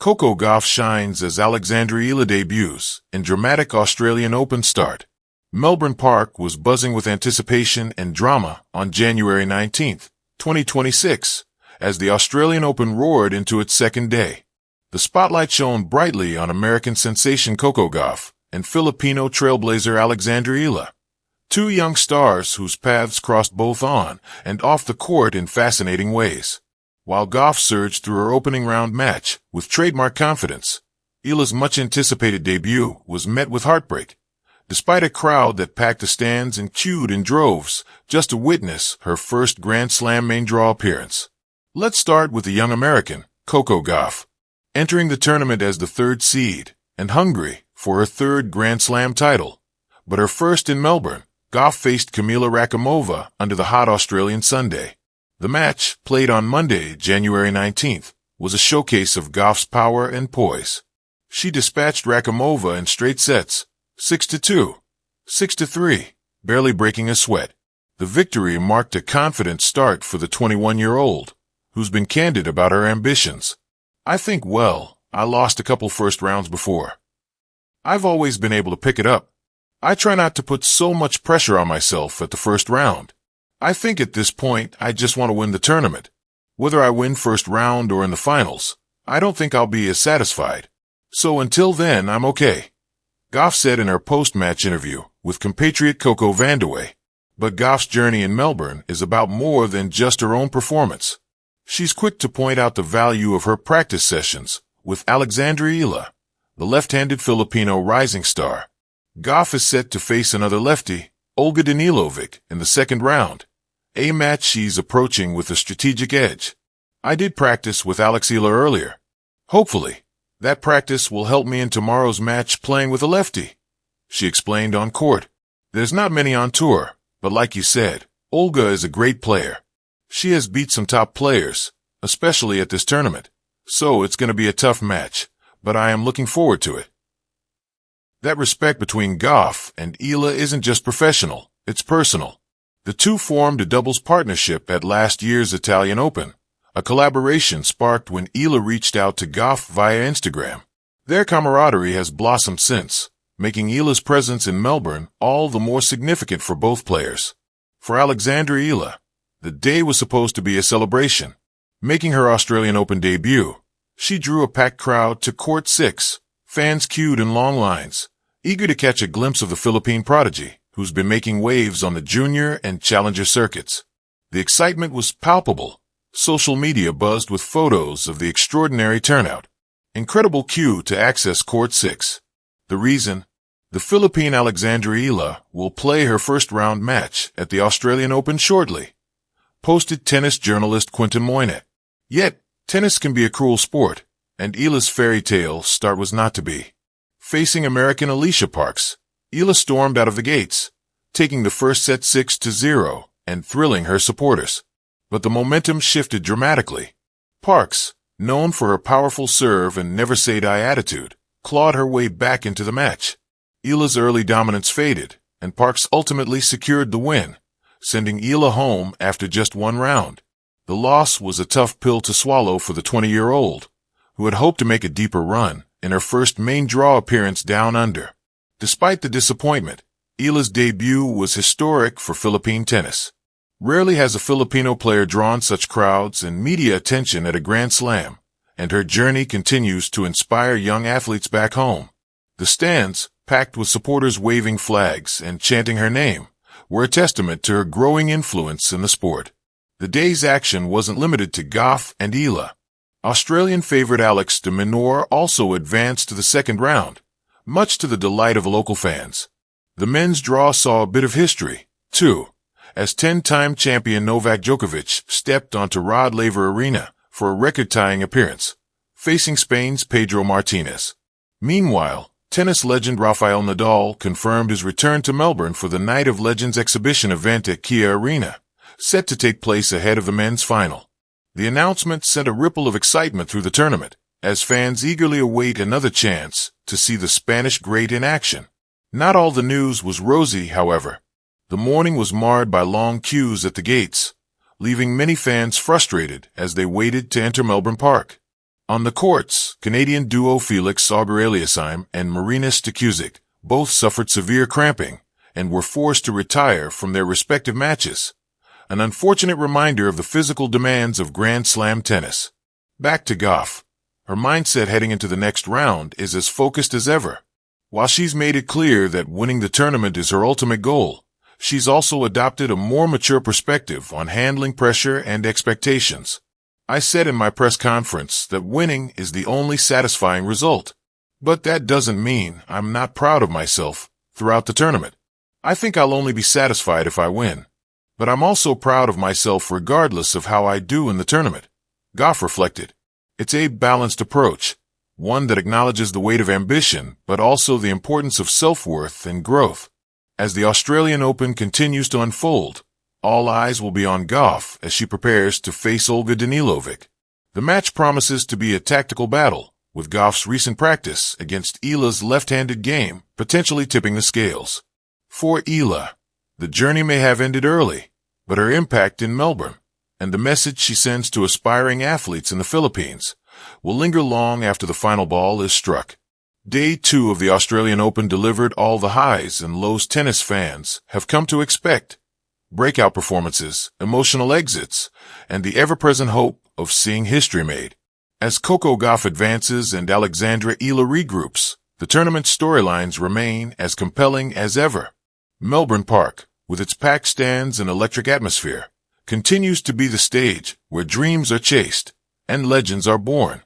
Coco Gauff shines as Alexandra Eala debuts in dramatic Australian Open start. Melbourne Park was buzzing with anticipation and drama on January 19, 2026, as the Australian Open roared into its second day. The spotlight shone brightly on American sensation Coco Gauff and Filipino Trailblazer Alexandra Eala, two young stars whose paths crossed both on and off the court in fascinating ways. While Gauff surged through her opening round match with trademark confidence, Eala's much-anticipated debut was met with heartbreak, despite a crowd that packed the stands and queued in droves just to witness her first Grand Slam main draw appearance. Let's start with the young American, Coco Gauff, entering the tournament as the third seed and hungry for her third Grand Slam title. But her first in Melbourne, Gauff faced Kamila Rakimova under the hot Australian Sunday. The match, played on Monday, January 19th, was a showcase of Gauff's power and poise. She dispatched Rakimova in straight sets, 6-2, 6-3, barely breaking a sweat. The victory marked a confident start for the 21-year-old, who's been candid about her ambitions. I think, I lost a couple first rounds before. I've always been able to pick it up. I try not to put so much pressure on myself at the first round. I think at this point, I just want to win the tournament. Whether I win first round or in the finals, I don't think I'll be as satisfied. So until then, I'm okay, Gauff said in her post-match interview with compatriot Coco Vandeweghe. But Gauff's journey in Melbourne is about more than just her own performance. She's quick to point out the value of her practice sessions with Alexandra Eala, the left-handed Filipino rising star. Gauff is set to face another lefty, Olga Danilovic, in the second round, a match she's approaching with a strategic edge. I did practice with Alex Eala earlier. Hopefully, that practice will help me in tomorrow's match playing with a lefty, she explained on court. There's not many on tour, but like you said, Olga is a great player. She has beat some top players, especially at this tournament. So it's going to be a tough match, but I am looking forward to it. That respect between Gauff and Eala isn't just professional, it's personal. The two formed a doubles partnership at last year's Italian Open, a collaboration sparked when Eala reached out to Gauff via Instagram. Their camaraderie has blossomed since, making Eala's presence in Melbourne all the more significant for both players. For Alexandra Eala, the day was supposed to be a celebration. Making her Australian Open debut, she drew a packed crowd to Court 6, fans queued in long lines, eager to catch a glimpse of the Philippine prodigy, who's been making waves on the junior and challenger circuits. The excitement was palpable. Social media buzzed with photos of the extraordinary turnout. Incredible queue to access Court 6. The reason? The Philippine Alexandra Eala will play her first-round match at the Australian Open shortly, posted tennis journalist Quinton Moynet. Yet, tennis can be a cruel sport, and Eala's fairy tale start was not to be. Facing American Alicia Parks, Eala stormed out of the gates, taking the first set 6-0 and thrilling her supporters. But the momentum shifted dramatically. Parks, known for her powerful serve and never-say-die attitude, clawed her way back into the match. Eala's early dominance faded, and Parks ultimately secured the win, sending Eala home after just one round. The loss was a tough pill to swallow for the 20-year-old, who had hoped to make a deeper run in her first main draw appearance down under. Despite the disappointment, Eala's debut was historic for Philippine tennis. Rarely has a Filipino player drawn such crowds and media attention at a Grand Slam, and her journey continues to inspire young athletes back home. The stands, packed with supporters waving flags and chanting her name, were a testament to her growing influence in the sport. The day's action wasn't limited to Gauff and Eala. Australian favorite Alex de Minaur also advanced to the second round, much to the delight of local fans. The men's draw saw a bit of history, too, as 10-time champion Novak Djokovic stepped onto Rod Laver Arena for a record-tying appearance, facing Spain's Pedro Martinez. Meanwhile, tennis legend Rafael Nadal confirmed his return to Melbourne for the Night of Legends exhibition event at Kia Arena, set to take place ahead of the men's final. The announcement sent a ripple of excitement through the tournament, as fans eagerly await another chance to see the Spanish great in action. Not all the news was rosy, however. The morning was marred by long queues at the gates, leaving many fans frustrated as they waited to enter Melbourne Park. On the courts, Canadian duo Felix Auger-Aliassime and Marina Stikusic both suffered severe cramping and were forced to retire from their respective matches, an unfortunate reminder of the physical demands of Grand Slam tennis. Back to Gauff. Her mindset heading into the next round is as focused as ever. While she's made it clear that winning the tournament is her ultimate goal, she's also adopted a more mature perspective on handling pressure and expectations. I said in my press conference that winning is the only satisfying result. But that doesn't mean I'm not proud of myself throughout the tournament. I think I'll only be satisfied if I win. But I'm also proud of myself regardless of how I do in the tournament. Gauff reflected. It's a balanced approach, one that acknowledges the weight of ambition, but also the importance of self-worth and growth. As the Australian Open continues to unfold, all eyes will be on Gauff as she prepares to face Olga Danilovic. The match promises to be a tactical battle, with Gauff's recent practice against Eala's left-handed game potentially tipping the scales. For Eala, the journey may have ended early, but her impact in Melbourne and the message she sends to aspiring athletes in the Philippines will linger long after the final ball is struck. Day 2 of the Australian Open delivered all the highs and lows tennis fans have come to expect. Breakout performances, emotional exits, and the ever-present hope of seeing history made. As Coco Gauff advances and Alexandra Eala regroups, the tournament's storylines remain as compelling as ever. Melbourne Park, with its packed stands and electric atmosphere, continues to be the stage where dreams are chased and legends are born.